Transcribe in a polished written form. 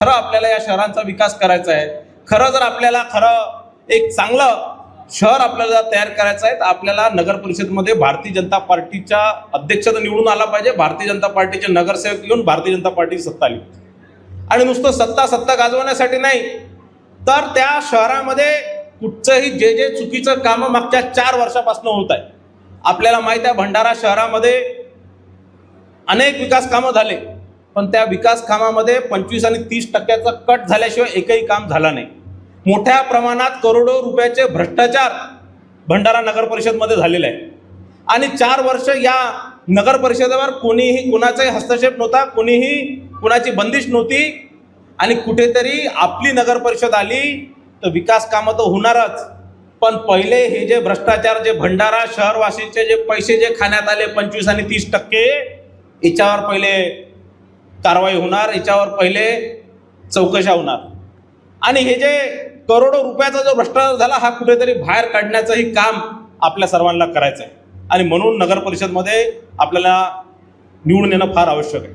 खरं आपल्याला या शहरांचा विकास करायचा आहे, खरं जर आपल्याला एक चांगलं शहर आपल्याला तयार करायचं आहे तर आपल्याला नगर परिषदमध्ये भारतीय जनता पार्टीच्या अध्यक्ष निवडून आला पाहिजे, भारतीय जनता पार्टीचे नगरसेवक येऊन भारतीय जनता पार्टीची सत्ता आली आणि नुसतं सत्ता गाजवण्यासाठी नाही तर त्या शहरामध्ये कुठचंही जे चुकीचं काम मागच्या 4 वर्षापासून होत आहे. आपल्याला माहित आहे भंडारा शहरामध्ये अनेक विकास कामं झाले, पण त्या विकास कामामध्ये 25 आणि 30% कट झाल्याशिवाय एकही काम झालं नाही. मोठ्या प्रमाणात करोडो रुपयाचे भ्रष्टाचार भंडारा नगर परिषदमध्ये झालेले आहे आणि 4 वर्ष या नगर परिषदेवर कोणीही कुणाचाही हस्तक्षेप नव्हता, कोणीही कुणाची बंदिश नव्हती आणि कुठेतरी आपली नगर परिषद आली तर विकास कामं तर होणारच, पण पहिले हे जे भ्रष्टाचार जे भंडारा शहरवासींचे जे पैसे जे खाण्यात आले 25 आणि 30%, याच्यावर पहिले कारवाई होणार, याच्यावर पहिले चौकशा होणार आणि हे जे करोडो रुपयाचा जो भ्रष्टाचार झाला हा कुठेतरी बाहेर काढण्याचंही काम आपल्या सर्वांना करायचं आहे आणि म्हणून नगर परिषदमध्ये आपल्याला निवडून येणं फार आवश्यक आहे.